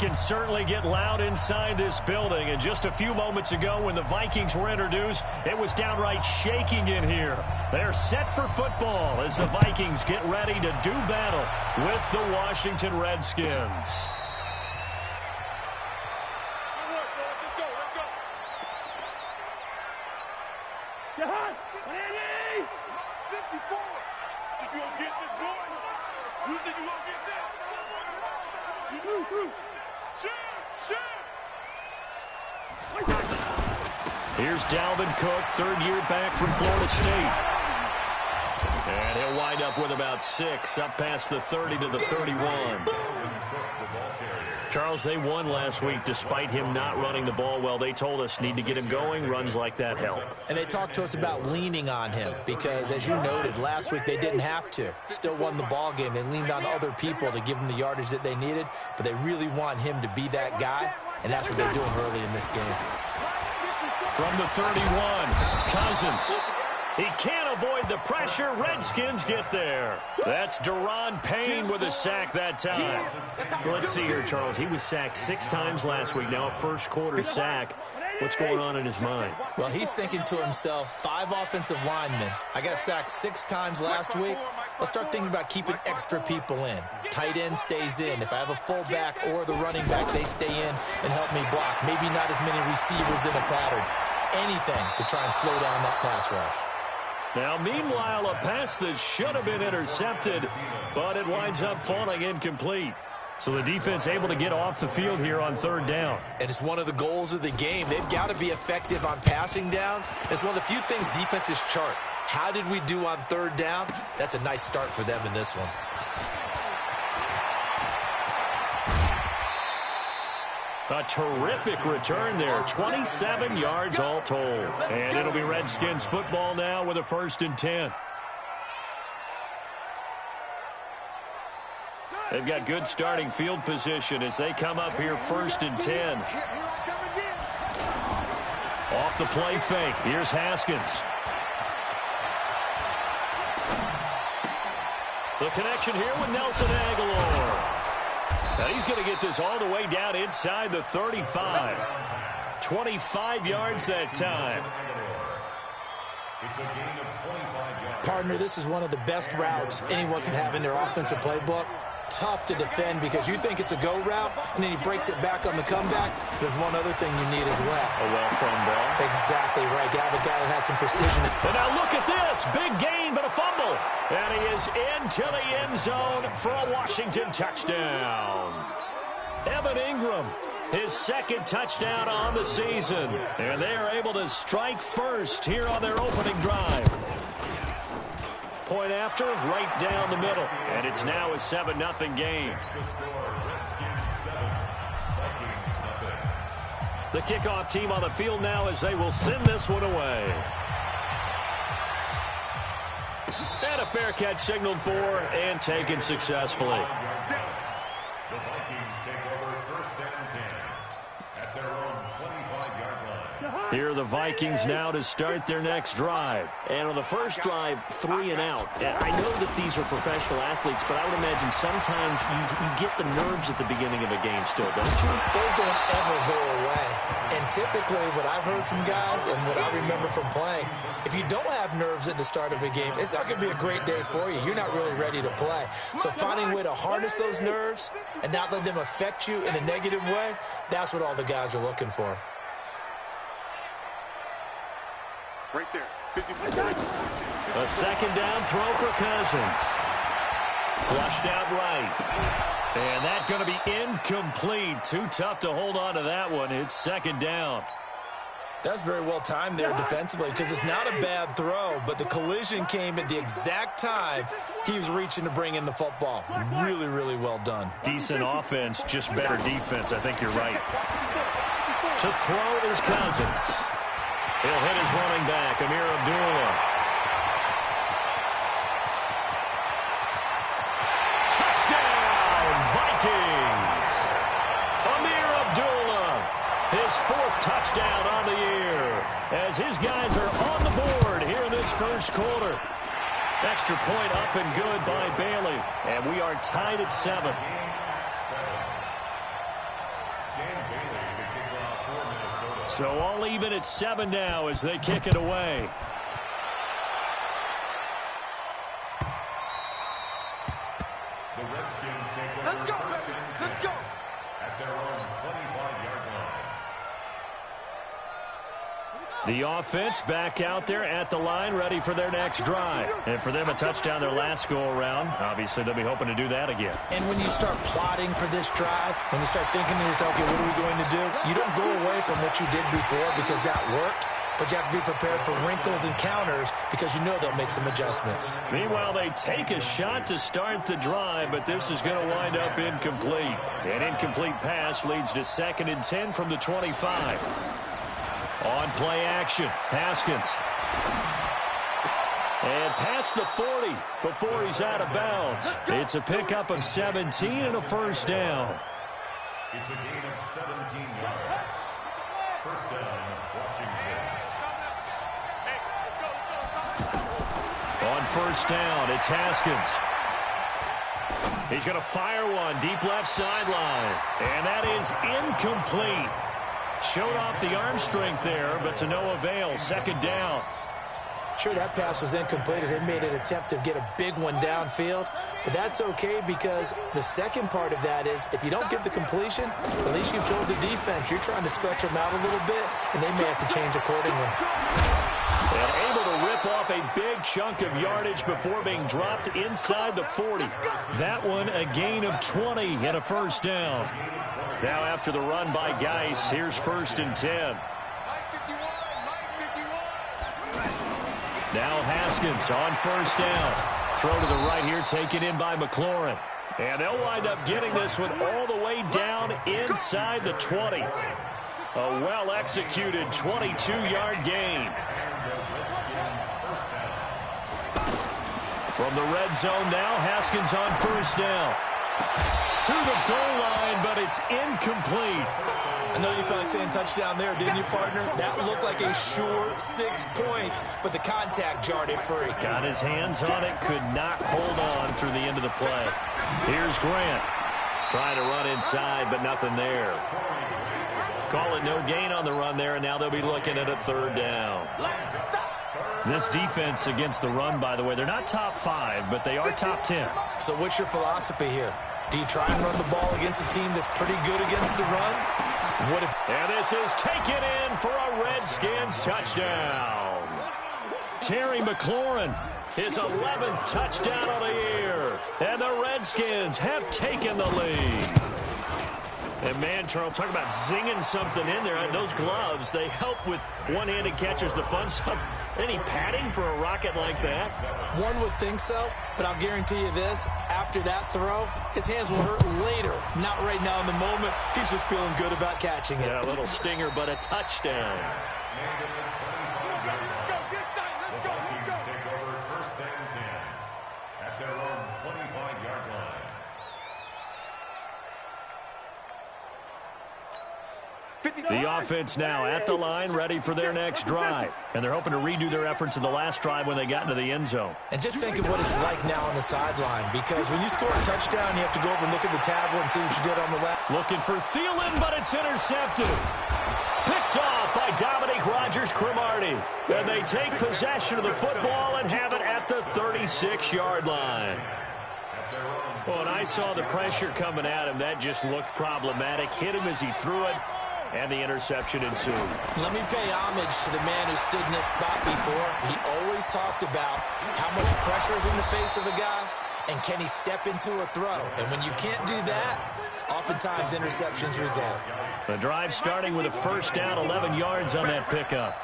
can certainly get loud inside this building. And just a few moments ago when the Vikings were introduced, it was downright shaking in here. They're set for football as the Vikings get ready to do battle with the Washington Redskins. Here's Dalvin Cook, third year back from Florida State. And he'll wind up with about 6, up past the 30 to the 31. Charles, they won last week despite him not running the ball well. They told us need to get him going. Runs like that help. And they talked to us about leaning on him because, as you noted, last week they didn't have to. Still won the ball game. They leaned on other people to give them the yardage that they needed, but they really want him to be that guy, and that's what they're doing early in this game. From the 31, Cousins. He can't avoid the pressure. Redskins get there. That's Daron Payne with a sack that time. Let's see here, Charles. He was sacked 6 times last week. Now a first-quarter sack. What's going on in his mind? Well, he's thinking to himself, 5 offensive linemen. I got sacked 6 times last week. Let's start thinking about keeping extra people in. Tight end stays in. If I have a fullback or the running back, they stay in and help me block. Maybe not as many receivers in a pattern. Anything to try and slow down that pass rush. Now, meanwhile, a pass that should have been intercepted, but it winds up falling incomplete. So the defense able to get off the field here on third down. And it's one of the goals of the game. They've got to be effective on passing downs. It's one of the few things defenses chart. How did we do on third down? That's a nice start for them in this one. A terrific return there. 27 yards all told. And it'll be Redskins football now with a 1st and 10. They've got good starting field position as they come up here 1st and 10. Off the play fake. Here's Haskins. The connection here with Nelson Aguilar. Now he's going to get this all the way down inside the 35. 25 yards that time. Partner, this is one of the best routes anyone can have in their offensive playbook. Tough to defend because you think it's a go route, and then he breaks it back on the comeback. There's one other thing you need as well. A well-thrown ball. Exactly right. Got a guy that has some precision. And now look at this. Big gain, but a fumble. And he is into the end zone for a Washington touchdown. Evan Ingram, his 2nd touchdown on the season. And they are able to strike first here on their opening drive. Point after, right down the middle. And it's now a 7-0 game. The kickoff team on the field now as they will send this one away. And a fair catch signaled for and taken successfully. The Vikings take over 1st and 10 at their own 25-yard line. Here are the Vikings now to start their next drive. And on the first drive, 3 and out. I know that these are professional athletes, but I would imagine sometimes you get the nerves at the beginning of a game still, don't you? Those don't ever go away. And typically what I've heard from guys and what I remember from playing, if you don't have nerves at the start of a game, it's not going to be a great day for you. You're not really ready to play. So finding a way to harness those nerves and not let them affect you in a negative way, that's what all the guys are looking for. Right there. A 2nd down throw for Cousins. Flushed out right. And that's going to be incomplete. Too tough to hold on to that one. It's 2nd down. That's very well timed there defensively because it's not a bad throw, but the collision came at the exact time he was reaching to bring in the football. Really, really well done. Decent offense, just better defense. I think you're right. To throw is Cousins. He'll hit his running back, Amir Abdullah. Touchdown, Vikings! Amir Abdullah, his 4th touchdown on the year, as his guys are on the board here in this 1st quarter. Extra point up and good by Bailey, and we are tied at 7. So all even at 7 now as they kick it away. The Redskins take over first and 10 at their own 25-yard line. The offense back out there at the line, ready for their next drive. And for them, a touchdown their last go-around. Obviously, they'll be hoping to do that again. And when you start plotting for this drive, when you start thinking to yourself, okay, what are we going to do? You don't go away from what you did before because that worked, but you have to be prepared for wrinkles and counters because you know they'll make some adjustments. Meanwhile, they take a shot to start the drive, but this is going to wind up incomplete. An incomplete pass leads to 2nd and 10 from the 25. On play action, Haskins. And past the 40 before he's out of bounds. It's a pickup of 17 and a first down. It's a gain of 17 yards. First down, Washington. On first down, it's Haskins. He's going to fire one deep left sideline. And that is incomplete. Showed off the arm strength there, but to no avail. 2nd down. Sure, that pass was incomplete as they made an attempt to get a big one downfield, but that's okay because the second part of that is if you don't get the completion, at least you've told the defense you're trying to stretch them out a little bit, and they may have to change accordingly. And able to rip off a big chunk of yardage before being dropped inside the 40. That one a gain of 20 and a first down. Now after the run by Geis, here's 1st and 10. Now Haskins on first down. Throw to the right here, taken in by McLaurin. And they'll wind up getting this one all the way down inside the 20. A well-executed 22-yard gain. From the red zone now, Haskins on first down. To the goal line, but it's incomplete. I know you felt like saying touchdown there, didn't you, partner? That looked like a sure 6 points, but the contact jarred it free. Got his hands on it, could not hold on through the end of the play. Here's Grant. Trying to run inside, but nothing there. Call it no gain on the run there, and now they'll be looking at a 3rd down. This defense against the run, by the way, they're not top 5, but they are top 10. So what's your philosophy here? Do you try and run the ball against a team that's pretty good against the run? What if... And this is taken in for a Redskins touchdown. Terry McLaurin, his 11th touchdown of the year. And the Redskins have taken the lead. And man, Charles, talk about zinging something in there. Those gloves, they help with one-handed catches, the fun stuff. Any padding for a rocket like that? One would think so, but I'll guarantee you this. After that throw, his hands will hurt later. Not right now in the moment. He's just feeling good about catching it. Yeah, a little stinger, but a touchdown. Vikings take over first and 10 at their own 25-yard line. The offense now at the line, ready for their next drive. And they're hoping to redo their efforts in the last drive when they got into the end zone. And just think of what it's like now on the sideline, because when you score a touchdown, you have to go over and look at the tablet and see what you did on the left. Looking for Thielen, but it's intercepted. Picked off by Dominique Rodgers-Cromartie. And they take possession of the football and have it at the 36-yard line. Well, and I saw the pressure coming at him. That just looked problematic. Hit him as he threw it. And the interception ensued. Let me pay homage to the man who stood in this spot before. He always talked about how much pressure is in the face of a guy, and can he step into a throw. And when you can't do that, oftentimes interceptions result. The drive starting with a first down, 11 yards on that pickup.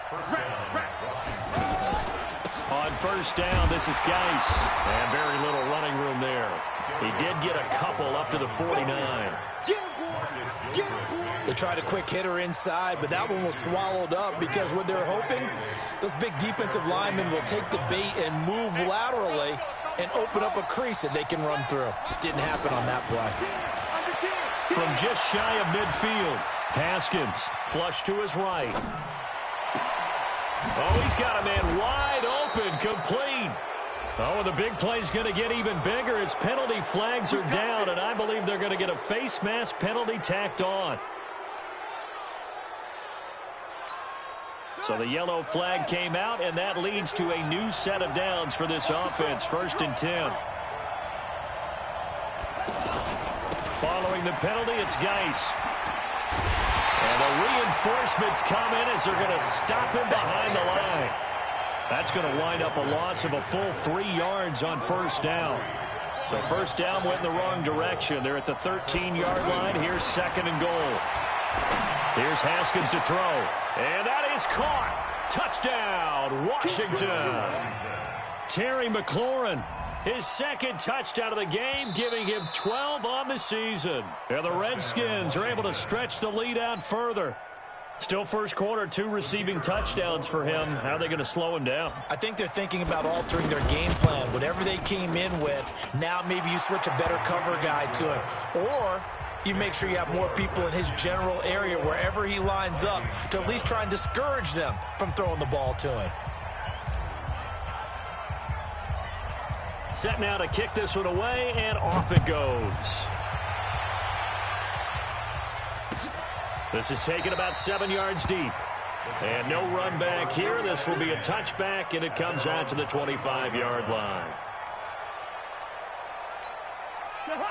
On first down, this is Geis. And very little running room there. He did get a couple up to the 49. They tried a quick hitter inside, but that one was swallowed up because what they're hoping, those big defensive linemen will take the bait and move laterally and open up a crease that they can run through. Didn't happen on that play. From just shy of midfield, Haskins flush to his right. Oh, he's got a man wide open, complete. Oh, and the big play's going to get even bigger as penalty flags are down, and I believe they're going to get a face mask penalty tacked on. So the yellow flag came out, and that leads to a new set of downs for this offense. 1st and 10. Following the penalty, it's Geis. And the reinforcements come in as they're going to stop him behind the line. That's going to wind up a loss of a full 3 yards on 1st down. So 1st down went in the wrong direction. They're at the 13-yard line. Here's 2nd and goal. Here's Haskins to throw. And that is caught. Touchdown, Washington. Terry McLaurin, his 2nd touchdown of the game, giving him 12 on the season. And the Redskins are able to stretch the lead out further. Still first quarter, 2 receiving touchdowns for him. How are they going to slow him down? I think they're thinking about altering their game plan. Whatever they came in with, now maybe you switch a better cover guy to him. Or you make sure you have more people in his general area wherever he lines up to at least try and discourage them from throwing the ball to him. Set now to kick this one away, and off it goes. This is taken about 7 yards deep. And no run back here. This will be a touchback, and it comes out to the 25-yard line.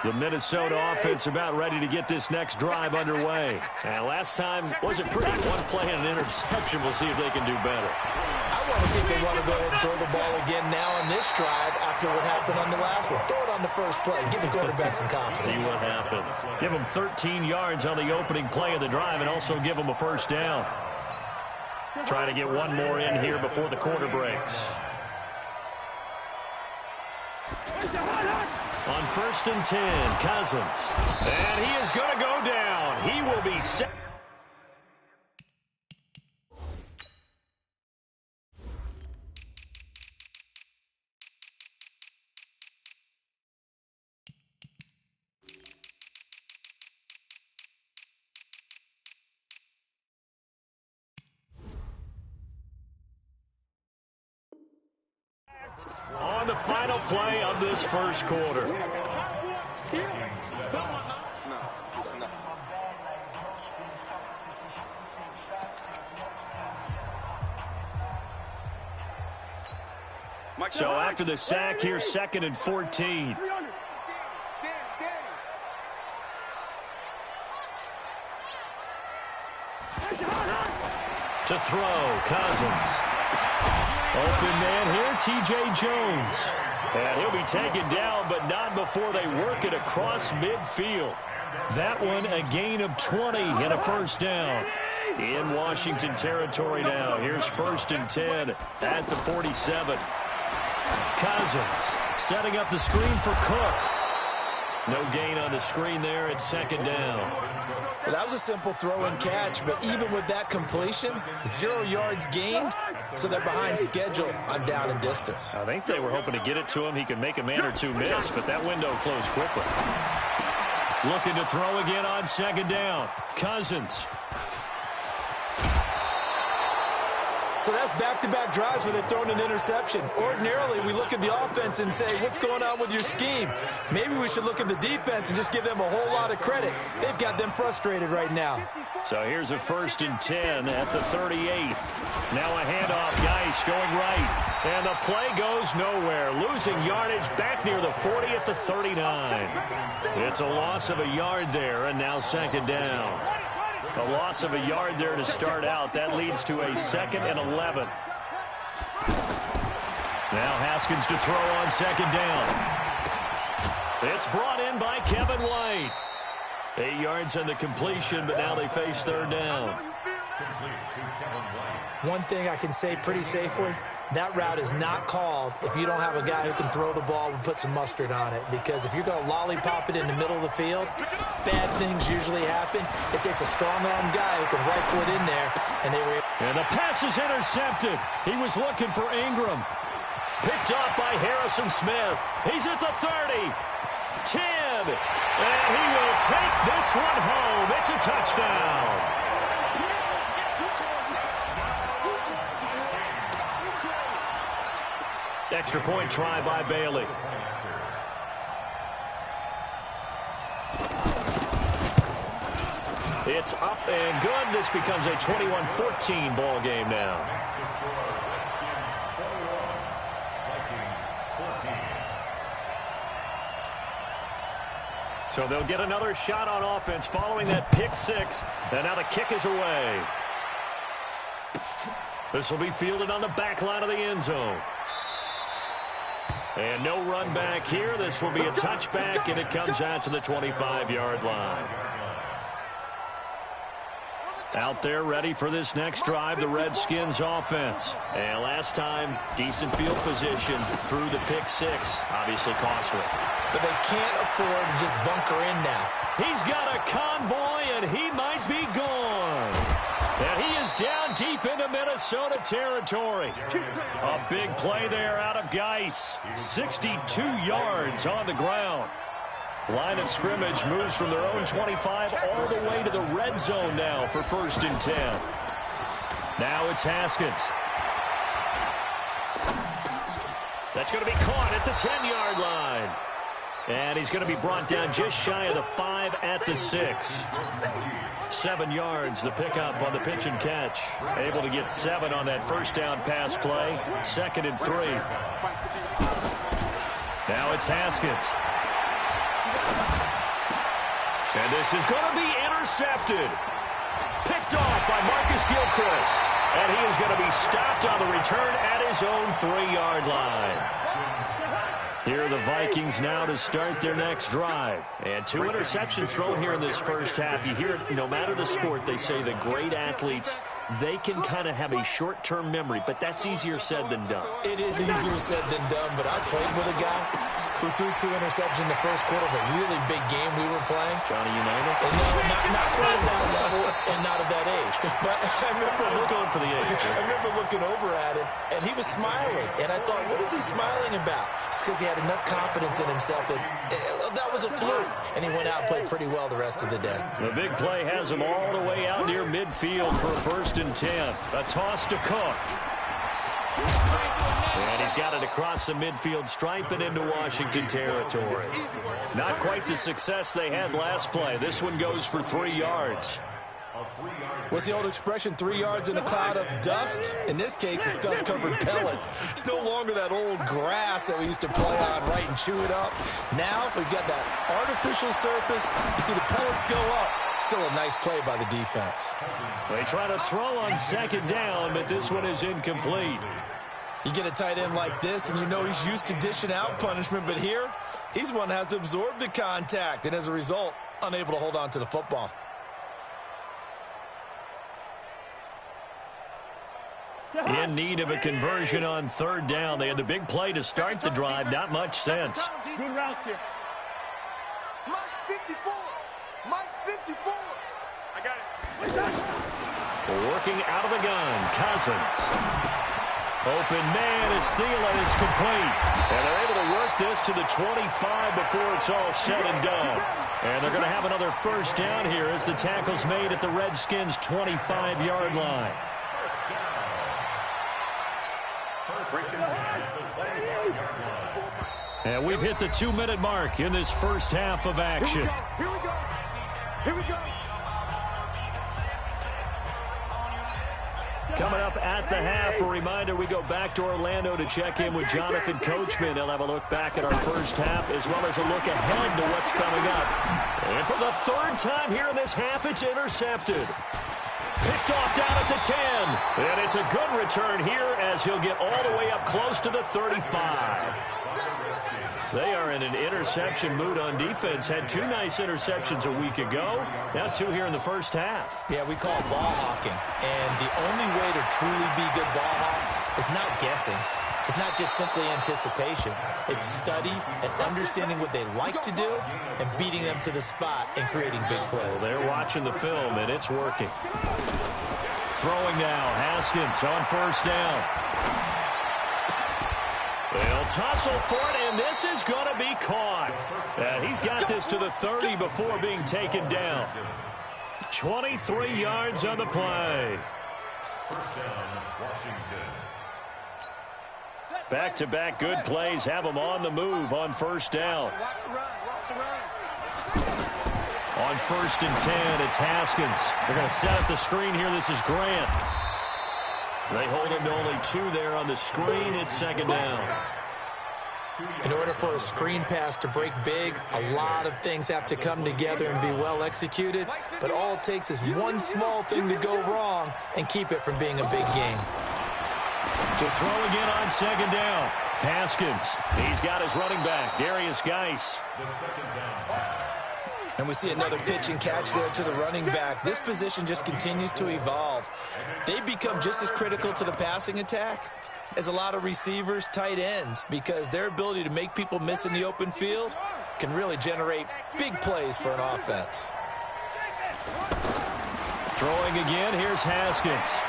The Minnesota offense about ready to get this next drive underway. And last time wasn't pretty. 1 play and an interception. We'll see if they can do better. I want to see if they want to go ahead and throw the ball again now on this drive after what happened on the last one. Throw it on the first play. Give the quarterback some confidence. See what happens. Give them 13 yards on the opening play of the drive and also give them a 1st down. Trying to get 1 more in here before the quarter breaks. On 1st and 10, Cousins. And he is going to go down. He will be set. On the final play of this first quarter. So after the sack, here's 2nd and 14. To throw, Cousins. Open man here, T.J. Jones. And he'll be taken down, but not before they work it across midfield. That one a gain of 20 and a 1st down. In Washington territory now. Here's 1st and 10 at the 47. Cousins setting up the screen for Cook. No gain on the screen there at 2nd down. Well, that was a simple throw and catch, but even with that completion, 0 yards gained, so they're behind schedule on down and distance. I think they were hoping to get it to him. He could make a man or 2 miss, but that window closed quickly. Looking to throw again on 2nd down. Cousins. So that's back-to-back drives where they've thrown an interception. Ordinarily, we look at the offense and say, what's going on with your scheme? Maybe we should look at the defense and just give them a whole lot of credit. They've got them frustrated right now. So here's a 1st and 10 at the 38. Now a handoff, Geis going right. And the play goes nowhere. Losing yardage back near the 40 at the 39. It's a loss of a yard there, and now 2nd down. A loss of a yard there to start out. That leads to a 2nd and 11. Now Haskins to throw on 2nd down. It's brought in by Kevin White. 8 yards on the completion, but now they face 3rd down. One thing I can say pretty safely, that route is not called if you don't have a guy who can throw the ball and put some mustard on it. Because if you're going to lollipop it in the middle of the field, bad things usually happen. It takes a strong-arm guy who can rifle it in there. And the pass is intercepted. He was looking for Ingram. Picked off by Harrison Smith. He's at the 30. 10. And he will take this one home. It's a touchdown. Extra point try by Bailey. It's up and good. This becomes a 21-14 ball game now. So they'll get another shot on offense following that pick six. And now the kick is away. This will be fielded on the back line of the end zone. And no run back here. This will be a touchback, and it comes out to the 25-yard line. Out there ready for this next drive, the Redskins offense. And last time, decent field position through the pick six. Obviously costly. But they can't afford to just bunker in now. He's got a convoy, and he might be gone. And he is down deep into Minnesota territory. A big play there out of Geis. 62 yards on the ground. Line of scrimmage moves from their own 25 all the way to the red zone now for 1st and 10. Now it's Haskins. That's going to be caught at the 10-yard line. And he's going to be brought down just shy of the 5 at the 6. 7 yards, the pickup on the pitch and catch. Able to get 7 on that first down pass play. 2nd and 3. Now it's Haskins. And this is going to be intercepted. Picked off by Marcus Gilchrist. And he is going to be stopped on the return at his own 3-yard line. Here are the Vikings now to start their next drive. And 2 interceptions thrown here in this first half. You hear it, no matter the sport, they say the great athletes, they can kind of have a short-term memory, but that's easier said than done. It is easier said than done, but I played with a guy who threw 2 interceptions in the first quarter of a really big game we were playing. Johnny Unitas? No, not quite at that level and not at that age. But I was going for the age. I remember looking over at him, and he was smiling. And I thought, what is he smiling about? It's because he had enough confidence in himself that that was a fluke. And he went out and played pretty well the rest of the day. The big play has him all the way out near midfield for a 1st and 10. A toss to Cook. And he's got it across the midfield stripe and into Washington territory. Not quite the success they had last play. This one goes for 3 yards. What's the old expression, 3 yards in a cloud of dust? In this case, it's dust-covered pellets. It's no longer that old grass that we used to play on, right, and chew it up. Now we've got that artificial surface. You see the pellets go up. Still a nice play by the defense. They try to throw on 2nd down, but this one is incomplete. You get a tight end like this, and you know he's used to dishing out punishment, but here, he's one that has to absorb the contact, and as a result, unable to hold on to the football. In need of a conversion on 3rd down. They had the big play to start the drive. Not much sense. Good route here. Mike 54. Mike 54. I got it. Working out of the gun, Cousins. Open man is Thielen is complete. And they're able to work this to the 25 before it's all said and done. And they're going to have another 1st down here as the tackle's made at the Redskins' 25-yard line. And we've hit the 2-minute mark in this first half of action. Here we go. Here we go. Coming up at the half, a reminder, we go back to Orlando to check in with Jonathan Coachman. He'll have a look back at our first half as well as a look ahead to what's coming up. And for the 3rd time here in this half, it's intercepted. Picked off down at the 10. And it's a good return here as he'll get all the way up close to the 35. They are in an interception mood on defense. Had 2 nice interceptions a week ago. Now 2 here in the first half. Yeah, we call it ball hawking. And the only way to truly be good ball hawks is not guessing. It's not just simply anticipation. It's study and understanding what they like to do and beating them to the spot and creating big plays. Well, they're watching the film, and it's working. Throwing now, Haskins on 1st down. They'll tussle for it, and this is going to be caught. And he's got this to the 30 before being taken down. 23 yards on the play. 1st down, Washington. Back-to-back good plays have them on the move on 1st down. On 1st and 10, it's Haskins. They're going to set up the screen here. This is Grant. They hold him to only 2 there on the screen. It's 2nd down. In order for a screen pass to break big, a lot of things have to come together and be well executed. But all it takes is one small thing to go wrong and keep it from being a big game. To throw again on 2nd down. Haskins. He's got his running back, Darius Geis. And we see another pitch and catch there to the running back. This position just continues to evolve. They become just as critical to the passing attack as a lot of receivers, tight ends, because their ability to make people miss in the open field can really generate big plays for an offense. Throwing again, here's Haskins.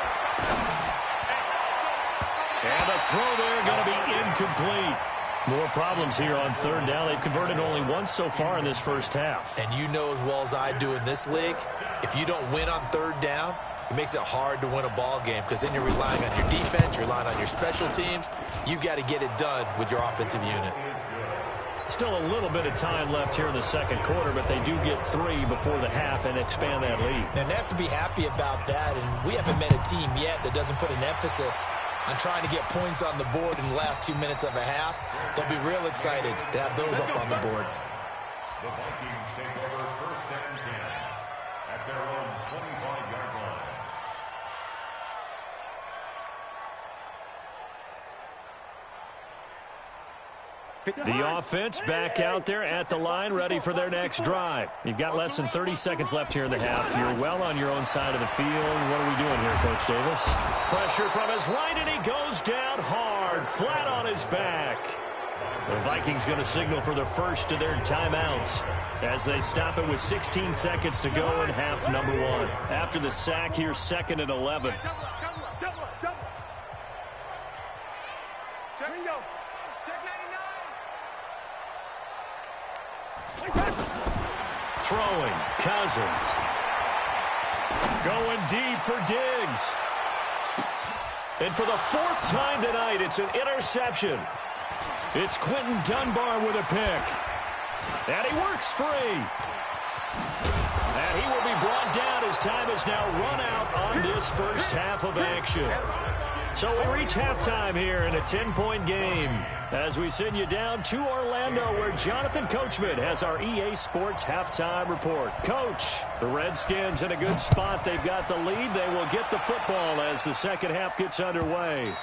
And the throw there going to be incomplete. More problems here on 3rd down. They've converted only once so far in this first half. And you know as well as I do in this league, if you don't win on 3rd down, it makes it hard to win a ball game because then you're relying on your defense, you're relying on your special teams. You've got to get it done with your offensive unit. Still a little bit of time left here in the 2nd quarter, but they do get 3 before the half and expand that lead. And they have to be happy about that, and we haven't met a team yet that doesn't put an emphasis on trying to get points on the board in the last 2 minutes of a half. They'll be real excited to have those up on the board. The Vikings take over 1st and 10 at their own 25-yard line. The offense back out there at the line, ready for their next drive. You've got less than 30 seconds left here in the half. You're well on your own side of the field. What are we doing here, Coach Davis? Pressure from his right, and he goes down hard, flat on his back. The Vikings going to signal for the first of their timeouts as they stop it with 16 seconds to go in half number 1. After the sack, here's 2nd and 11. Throwing, Cousins. Going deep for Diggs. And for the 4th time tonight, it's an interception. It's Quentin Dunbar with a pick. And he works free. And he will be brought down as time is now run out on this first half of action. So we reach halftime here in a 10-point game as we send you down to Orlando where Jonathan Coachman has our EA Sports halftime report. Coach, the Redskins in a good spot. They've got the lead. They will get the football as the second half gets underway.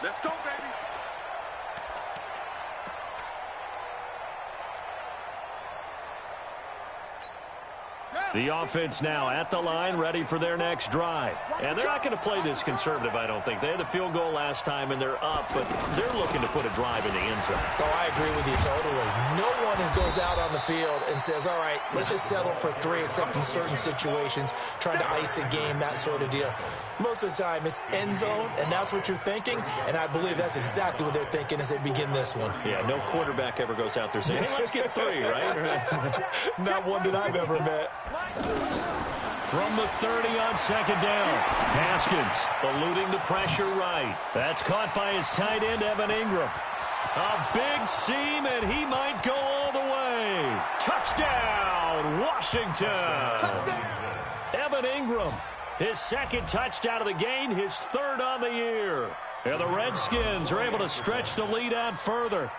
Let's go, baby. The offense now at the line, ready for their next drive. And they're not going to play this conservative, I don't think. They had the field goal last time, and they're up, but they're looking to put a drive in the end zone. Oh, I agree with you totally. No one goes out on the field and says, all right, let's just settle for 3, except in certain situations, trying to ice a game, that sort of deal. Most of the time, it's end zone, and that's what you're thinking, and I believe that's exactly what they're thinking as they begin this one. Yeah, no quarterback ever goes out there saying, hey, let's get 3, right? Not one that I've ever met. From the 30 on 2nd down, Haskins eluding the pressure right. That's caught by his tight end, Evan Ingram. A big seam, and he might go all the way. Touchdown, Washington. Touchdown. Evan Ingram, his 2nd touchdown of the game, his 3rd on the year. And the Redskins are able to stretch the lead out further.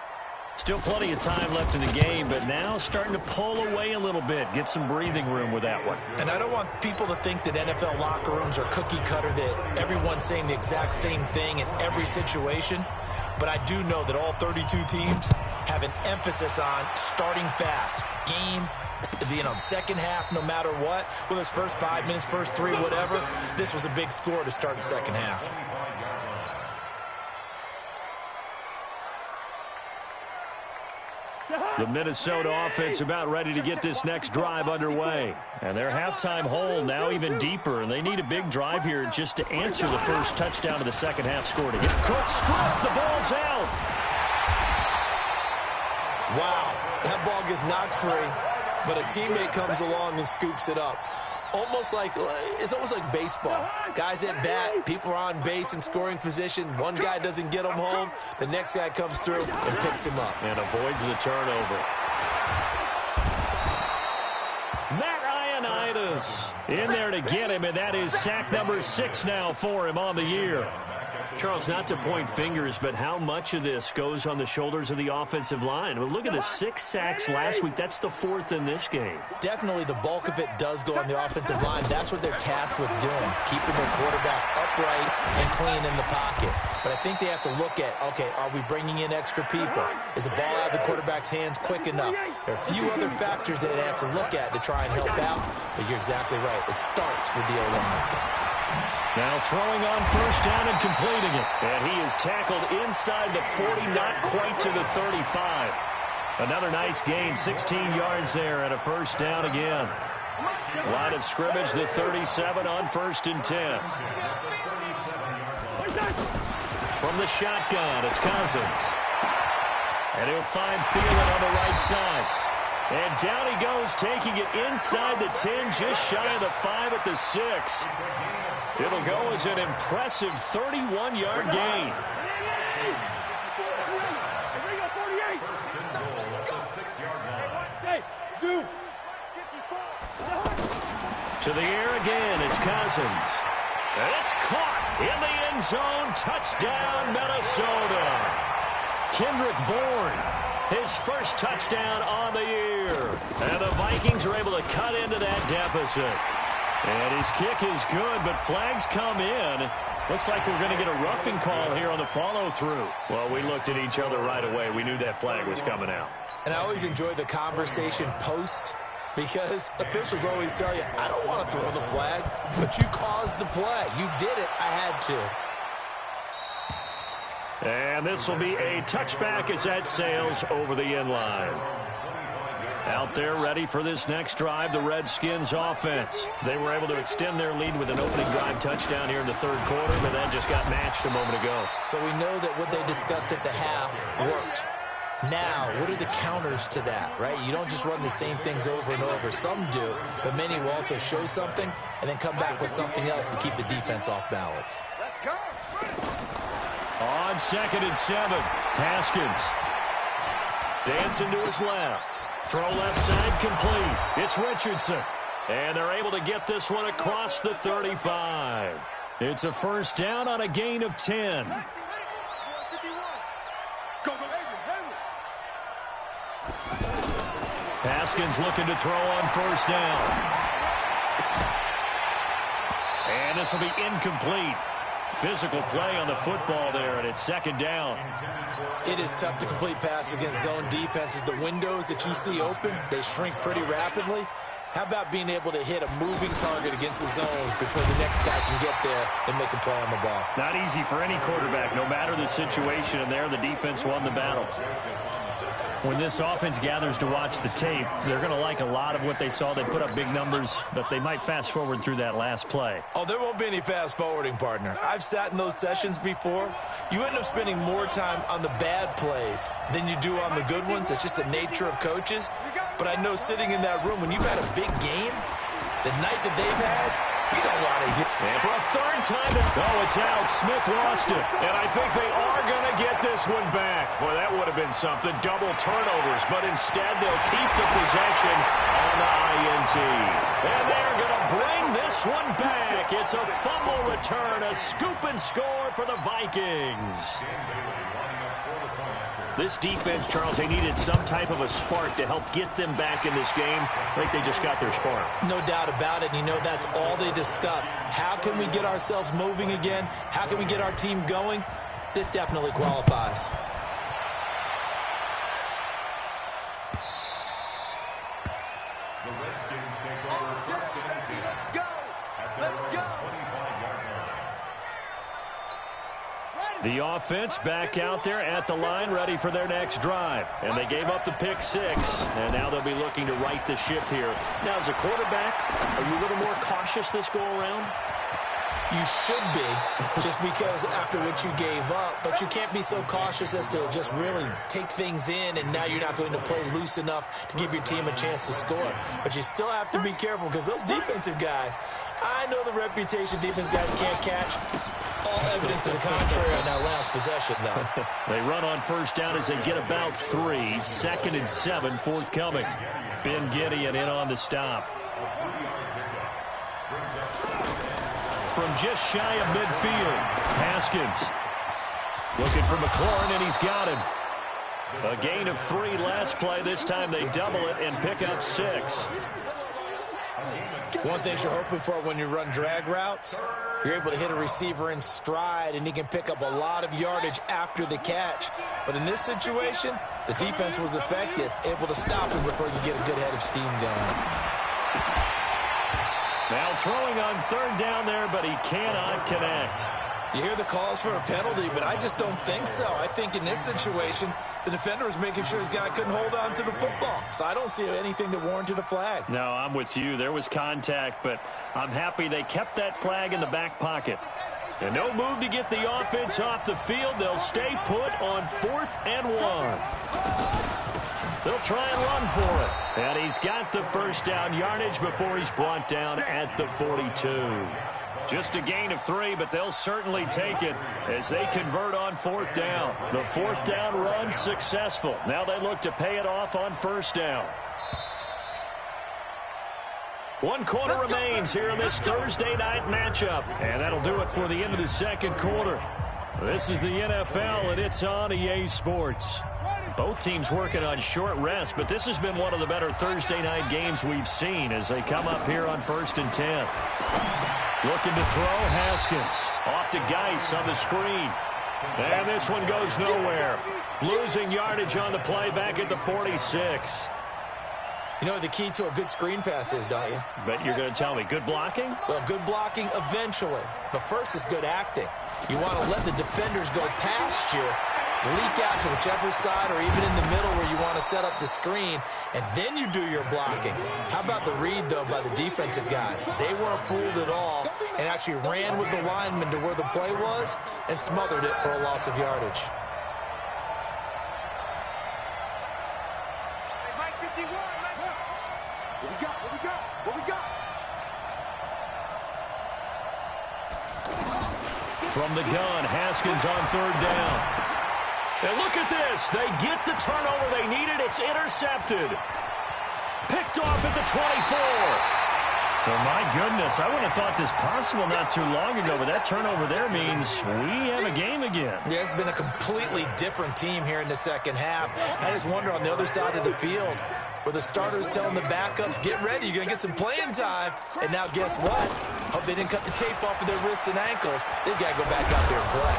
Still plenty of time left in the game, but now starting to pull away a little bit, get some breathing room with that one. And I don't want people to think that NFL locker rooms are cookie cutter, that everyone's saying the exact same thing in every situation. But I do know that all 32 teams have an emphasis on starting fast. Game, second half, no matter what. Whether it's first 5 minutes, first 3, whatever. This was a big score to start the second half. The Minnesota offense about ready to get this next drive underway. And their halftime hole now even deeper, and they need a big drive here just to answer the first touchdown of the second half score to get Cook stripped. The ball's out. Wow, that ball gets knocked free, but a teammate comes along and scoops it up. It's almost like baseball. Guys at bat, people are on base in scoring position. One guy doesn't get him home. The next guy comes through and picks him up. And avoids the turnover. Ioannidis in there to get him, and that is sack number 6 now for him on the year. Charles, not to point fingers, but how much of this goes on the shoulders of the offensive line? Well, look at the 6 sacks last week. That's the 4th in this game. Definitely the bulk of it does go on the offensive line. That's what they're tasked with doing, keeping their quarterback upright and clean in the pocket. But I think they have to look at, okay, are we bringing in extra people? Is the ball out of the quarterback's hands quick enough? There are a few other factors that they have to look at to try and help out, but you're exactly right. It starts with the O-line. Now throwing on first down and completing it. And he is tackled inside the 40, not quite to the 35. Another nice gain, 16 yards there and a first down again. Line of scrimmage, the 37 on 1st and 10. From the shotgun, it's Cousins. And he'll find Thielen on the right side. And down he goes, taking it inside the 10, just shy of the 5 at the 6. It'll go as an impressive 31-yard gain. To the air again, it's Cousins. And it's caught in the end zone. Touchdown, Minnesota. Kendrick Bourne, his first touchdown on the year. And the Vikings are able to cut into that deficit. And his kick is good, but flags come in. Looks like we're going to get a roughing call here on the follow-through. Well, we looked at each other right away. We knew that flag was coming out. And I always enjoy the conversation post, because officials always tell you, I don't want to throw the flag, but you caused the play. You did it. I had to. And this will be a touchback as that sails over the end line. Out there ready for this next drive, the Redskins offense. They were able to extend their lead with an opening drive touchdown here in the 3rd quarter, but then just got matched a moment ago. So we know that what they discussed at the half worked. Now, what are the counters to that, right? You don't just run the same things over and over. Some do, but many will also show something and then come back with something else to keep the defense off balance. Let's go. On 2nd and 7, Haskins dancing to his left. Throw left side complete. It's Richardson. And they're able to get this one across the 35. It's a first down on a gain of 10. Haskins looking to throw on first down. And this will be incomplete. Physical play on the football there, and it's 2nd down. It is tough to complete passes against zone defenses. The windows that you see open, they shrink pretty rapidly. How about being able to hit a moving target against the zone before the next guy can get there and make a play on the ball? Not easy for any quarterback, no matter the situation, and there the defense won the battle. When this offense gathers to watch the tape, they're going to like a lot of what they saw. They put up big numbers, but they might fast forward through that last play. Oh, there won't be any fast forwarding, partner. I've sat in those sessions before. You end up spending more time on the bad plays than you do on the good ones. That's just the nature of coaches. But I know sitting in that room, when you've had a big game, the night that they've had, you don't want to hear. And for a 3rd time, it's out. Smith lost it. And I think they are going to get this one back. Boy, that would have been something. Double turnovers. But instead, they'll keep the possession on the INT. And they're going to bring this one back. It's a fumble return, a scoop and score for the Vikings. This defense, Charles, they needed some type of a spark to help get them back in this game. I think they just got their spark. No doubt about it. You know, that's all they discussed. How can we get ourselves moving again? How can we get our team going? This definitely qualifies. The Redskins take over 1st and 10 at their own 25-yard line. The offense back out there at the line, ready for their next drive. And they gave up the pick 6, and now they'll be looking to right the ship here. Now, as a quarterback, are you a little more cautious this go-around? You should be, just because after what you gave up, but you can't be so cautious as to just really take things in, and now you're not going to play loose enough to give your team a chance to score. But you still have to be careful, because those defensive guys, I know the reputation defense guys can't catch. All evidence to the contrary on that last possession, though. They run on first down as they get about 3. 2nd and 7 forthcoming. Ben Gideon in on the stop. From just shy of midfield, Haskins looking for McLaurin, and he's got him. A gain of 3 last play. This time they double it and pick up 6. One thing you're hoping for when you run drag routes, you're able to hit a receiver in stride, and he can pick up a lot of yardage after the catch. But in this situation, the defense was effective, able to stop him before you get a good head of steam going. Now throwing on 3rd down there, but he cannot connect. You hear the calls for a penalty, but I just don't think so. I think in this situation, the defender was making sure his guy couldn't hold on to the football. So I don't see anything that warranted a flag. No, I'm with you. There was contact, but I'm happy they kept that flag in the back pocket. And no move to get the offense off the field. They'll stay put on 4th and 1. They'll try and run for it. And he's got the first down yardage before he's brought down at the 42. Just a gain of 3, but they'll certainly take it as they convert on 4th down. The 4th down run successful. Now they look to pay it off on 1st down. 1 quarter remains here in this Thursday night matchup. And that'll do it for the end of the 2nd quarter. This is the NFL, and it's on EA Sports. Both teams working on short rest, but this has been one of the better Thursday night games we've seen as they come up here on 1st and 10. Looking to throw, Haskins. Off to Geis on the screen. And this one goes nowhere. Losing yardage on the play back at the 46. You know what the key to a good screen pass is, don't you? Bet you're going to tell me. Good blocking? Well, good blocking eventually. But first is good acting. You want to let the defenders go past you, leak out to whichever side or even in the middle where you want to set up the screen, and then you do your blocking. How about the read, though, by the defensive guys? They weren't fooled at all and actually ran with the lineman to where the play was and smothered it for a loss of yardage. From the gun, Haskins on 3rd down. And look at this. They get the turnover they needed. It's intercepted. Picked off at the 24. So, my goodness, I wouldn't have thought this possible not too long ago, but that turnover there means we have a game again. Yeah, it's been a completely different team here in the 2nd half. I just wonder on the other side of the field, where the starters telling the backups, get ready, you're going to get some playing time. And now guess what? Hope they didn't cut the tape off of their wrists and ankles. They've got to go back out there and play.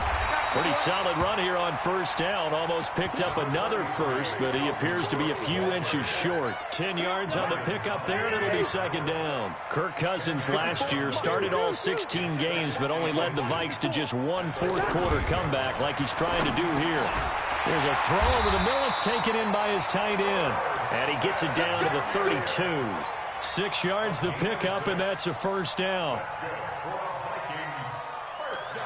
Pretty solid run here on 1st down. Almost picked up another first, but he appears to be a few inches short. 10 yards on the pickup there, and it'll be 2nd down. Kirk Cousins last year started all 16 games, but only led the Vikes to just 1 4th-quarter comeback like he's trying to do here. There's a throw over the middle. It's taken in by his tight end. And he gets it down to the 32. 6 yards the pickup, and that's a 1st down.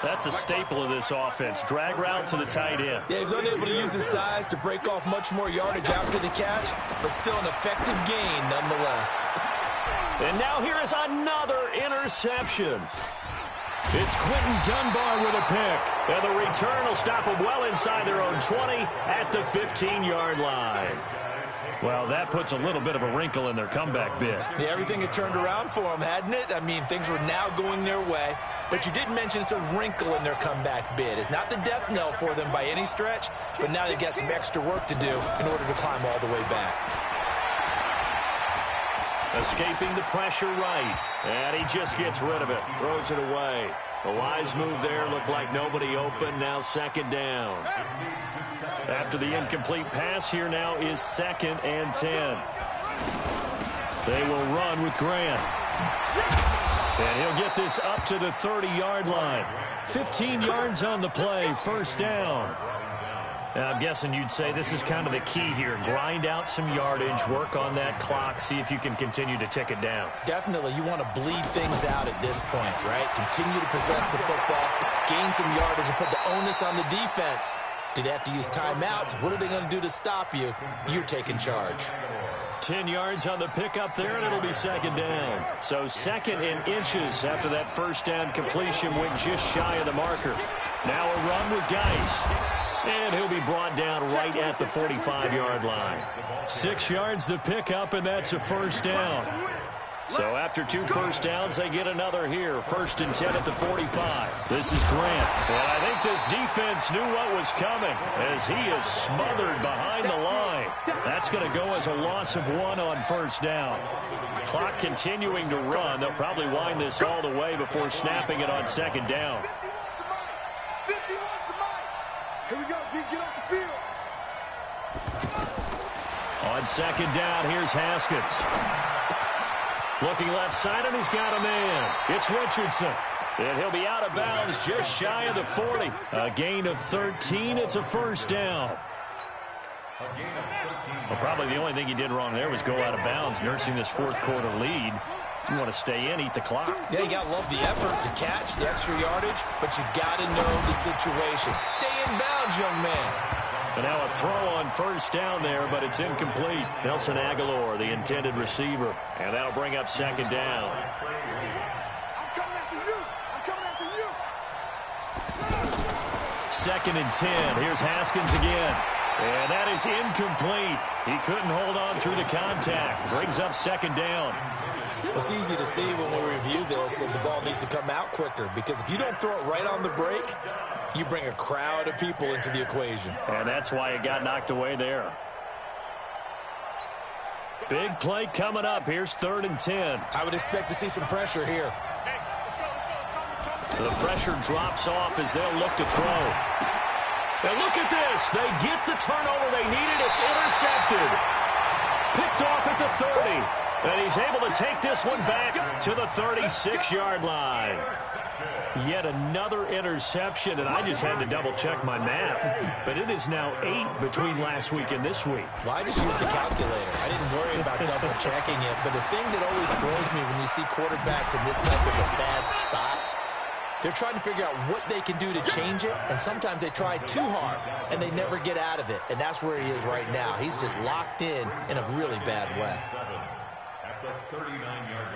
That's a staple of this offense. Drag route to the tight end. Yeah, he was unable to use his size to break off much more yardage after the catch, but still an effective gain nonetheless. And now here is another interception. It's Quentin Dunbar with a pick. And the return will stop them well inside their own 20 at the 15-yard line. Well, that puts a little bit of a wrinkle in their comeback bid. Yeah, everything had turned around for them, hadn't it? I mean, things were now going their way. But you did mention it's a wrinkle in their comeback bid. It's not the death knell for them by any stretch, but now they've got some extra work to do in order to climb all the way back. Escaping the pressure right. And he just gets rid of it. Throws it away. The wise move there. Looked like nobody open. Now 2nd down. After the incomplete pass, here now is 2nd and 10. They will run with Grant. And he'll get this up to the 30-yard line. 15 yards on the play. 1st down. And I'm guessing you'd say this is kind of the key here. Grind out some yardage, work on that clock, see if you can continue to tick it down. Definitely. You want to bleed things out at this point, right? Continue to possess the football, gain some yardage, and put the onus on the defense. Do they have to use timeouts? What are they going to do to stop you? You're taking charge. 10 yards on the pickup there, and it'll be 2nd down. So 2nd and inches after that 1st down completion went just shy of the marker. Now a run with Geis. And he'll be brought down right at the 45-yard line. 6 yards the pickup, and that's a 1st down. So after 2 first downs, they get another here. 1st and 10 at the 45. This is Grant. And I think this defense knew what was coming as he is smothered behind the line. That's going to go as a loss of 1 on 1st down. Clock continuing to run. They'll probably wind this all the way before snapping it on 2nd down. 51 to Mike. Here we go, D. Get off the field. On 2nd down, here's Haskins. Looking left side, and he's got a man. It's Richardson. And he'll be out of bounds just shy of the 40. A gain of 13. It's a 1st down. Well, probably the only thing he did wrong there was go out of bounds, nursing this 4th quarter lead. You want to stay in, eat the clock. Yeah, you got to love the effort, the catch, the extra yardage, but you got to know the situation. Stay in bounds, young man. And now a throw on 1st down there, but it's incomplete. Nelson Aguilar, the intended receiver. And that'll bring up 2nd down. I'm coming after you. I'm coming after you. 2nd and 10. Here's Haskins again. And that is incomplete. He couldn't hold on through the contact. Brings up 2nd down. It's easy to see when we review this that the ball needs to come out quicker, because if you don't throw it right on the break, you bring a crowd of people into the equation. And that's why it got knocked away there. Big play coming up. Here's 3rd and 10. I would expect to see some pressure here. The pressure drops off as they'll look to throw. And look at this. They get the turnover they needed. It's intercepted. Picked off at the 30. And he's able to take this one back to the 36-yard line. Yet another interception, and I just had to double-check my math. But it is now 8 between last week and this week. Well, I just used a calculator. I didn't worry about double-checking it. But the thing that always throws me when you see quarterbacks in this type of a bad spot, they're trying to figure out what they can do to change it, and sometimes they try too hard, and they never get out of it. And that's where he is right now. He's just locked in a really bad way. At the 39-yard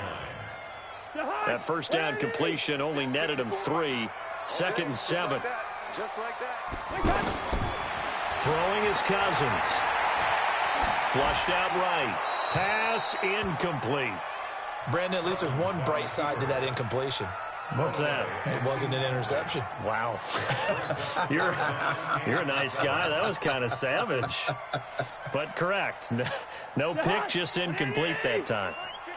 line. That 1st down completion only netted him 3. 2nd and 7. Just like that. Throwing is Cousins. Flushed out right. Pass incomplete. Brandon, at least there's one bright side to that incompletion. What's that? It wasn't an interception. Wow. You're a nice guy. That was kind of savage. But correct. No pick, just incomplete that time.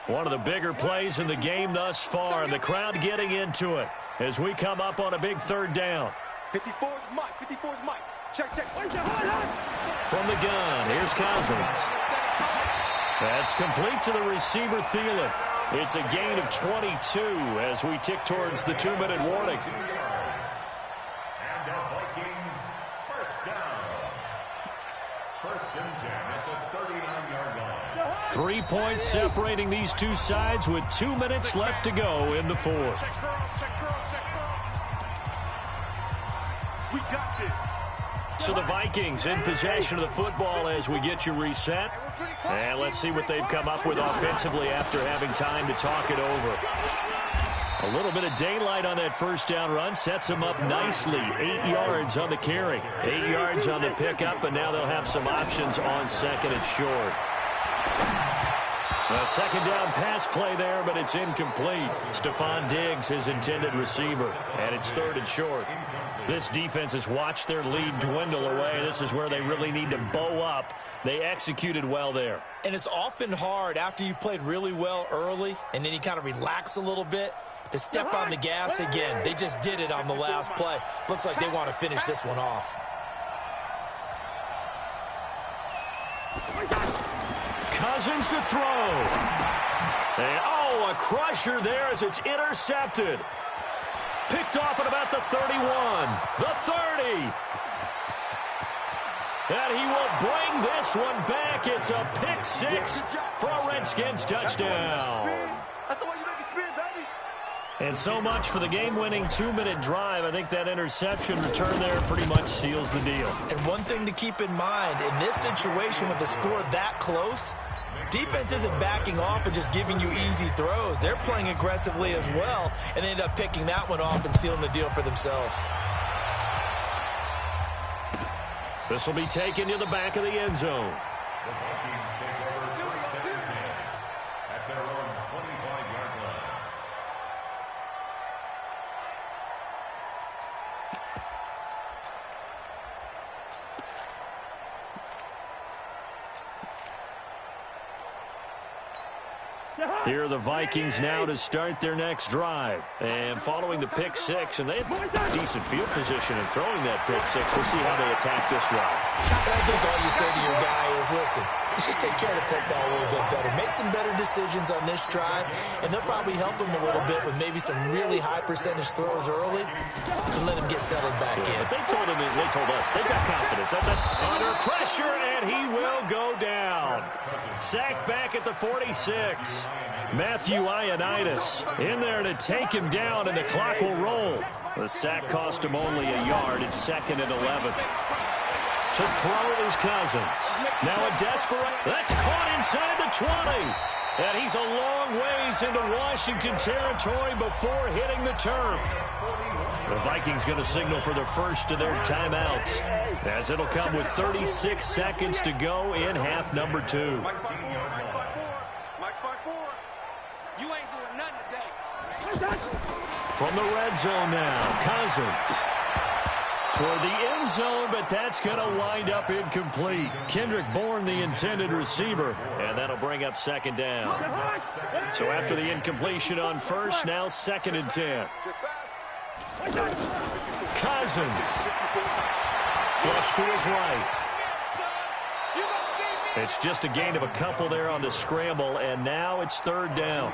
One of the bigger plays in the game thus far, and the crowd getting into it as we come up on a big 3rd down. 54 is Mike. 54 is Mike. Check. From the gun, here's Cousins. That's complete to the receiver, Thielen. It's a gain of 22 as we tick towards the 2-minute warning. And the Vikings, 1st down. 1st and 10 at the 39-yard line. 3 points separating these two sides with 2 minutes left to go in the 4th. We got this. So the Vikings in possession of the football as we get you reset. And let's see what they've come up with offensively after having time to talk it over. A little bit of daylight on that 1st down run sets them up nicely. 8 yards on the carry, 8 yards on the pickup, and now they'll have some options on 2nd and short. A 2nd down pass play there, but it's incomplete. Stephon Diggs, his intended receiver, and it's 3rd and short. This defense has watched their lead dwindle away. This is where they really need to bow up. They executed well there. And it's often hard after you've played really well early and then you kind of relax a little bit to step on the gas again. They just did it on the last play. Looks like they want to finish this one off. Cousins to throw. And, a crusher there as it's intercepted. Picked off at about the 31, the 30. And he will bring this one back. It's a pick 6 for a Redskins touchdown. That's the way you make it spin, baby. And so much for the game-winning 2-minute drive. I think that interception return there pretty much seals the deal. And one thing to keep in mind, in this situation with the score that close, defense isn't backing off and just giving you easy throws. They're playing aggressively as well, and they end up picking that one off and sealing the deal for themselves. This will be taken to the back of the end zone. The Vikings take over 1st and 10 at their own 25. Here are the Vikings now to start their next drive. And following the pick six, and they have decent field position in throwing that pick six. We'll see how they attack this drive. I think all you say to your guy is, listen, let's just take care of the football a little bit better. Make some better decisions on this drive, and they'll probably help him a little bit with maybe some really high percentage throws early to let him get settled back in. They told us, they've got confidence. That's under pressure, and he will go down. Sacked back at the 46. Matthew Ioannidis in there to take him down, and the clock will roll. The sack cost him only a yard. It's 2nd and 11. To throw is Cousins. Now a desperate. That's caught inside the 20. And he's a long ways into Washington territory before hitting the turf. The Vikings going to signal for the first of their timeouts, as it'll come with 36 seconds to go in half number 2. Mike's by 4. Mike's by 4. You ain't doing nothing today. From the red zone now, Cousins. Toward the end zone, but that's going to wind up incomplete. Kendrick Bourne, the intended receiver, and that'll bring up 2nd down. So after the incompletion on first, now 2nd and 10. Cousins. Flush to his right. It's just a gain of a couple there on the scramble, and now it's 3rd down.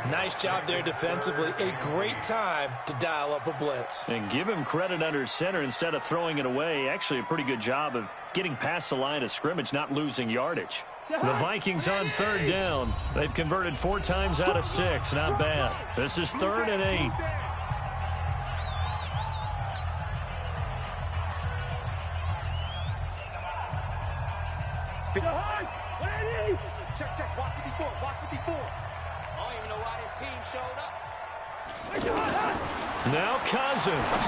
Nice job there defensively. A great time to dial up a blitz. And give him credit under center instead of throwing it away. Actually a pretty good job of getting past the line of scrimmage, not losing yardage. The Vikings on 3rd down. They've converted 4 times out of 6. Not bad. This is 3rd and 8. Check. Watch 54. Watch 54. I don't even know why this team showed up. Now Cousins.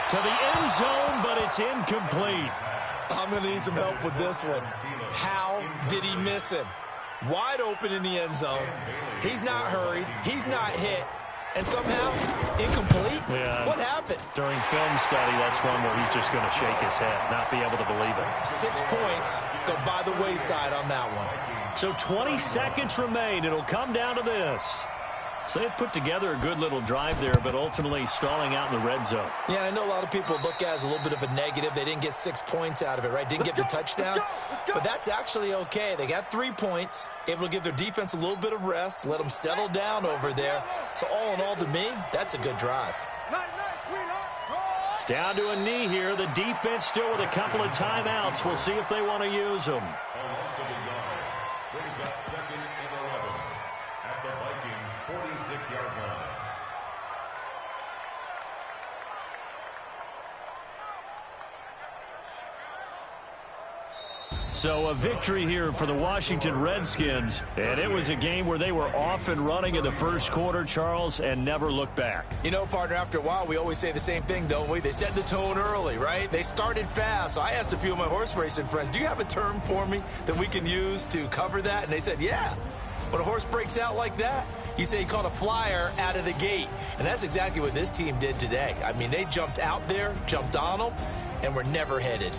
To the end zone, but it's incomplete. I'm going to need some help with this one. How did he miss him? Wide open in the end zone. He's not hurried. He's not hit. And somehow, incomplete? Yeah. What happened? During film study, that's one where he's just going to shake his head, not be able to believe it. 6 points go by the wayside on that one. So 20 seconds remain. It'll come down to this. So they put together a good little drive there, but ultimately stalling out in the red zone. Yeah, I know a lot of people look at it as a little bit of a negative. They didn't get 6 points out of it, right? Didn't get the touchdown. But that's actually okay. They got 3 points, able to give their defense a little bit of rest, let them settle down over there. So all in all, to me, that's a good drive. Down to a knee here. The defense still with a couple of timeouts. We'll see if they want to use them. Brings up 2nd and 11 at the Vikings' 46-yard line. So a victory here for the Washington Redskins, and it was a game where they were off and running in the first quarter, Charles, and never looked back. You know, partner, after a while, we always say the same thing, don't we? They set the tone early, right? They started fast. So I asked a few of my horse racing friends, do you have a term for me that we can use to cover that? And they said, yeah. When a horse breaks out like that, you say he caught a flyer out of the gate. And that's exactly what this team did today. I mean, they jumped out there, jumped on them, and were never headed.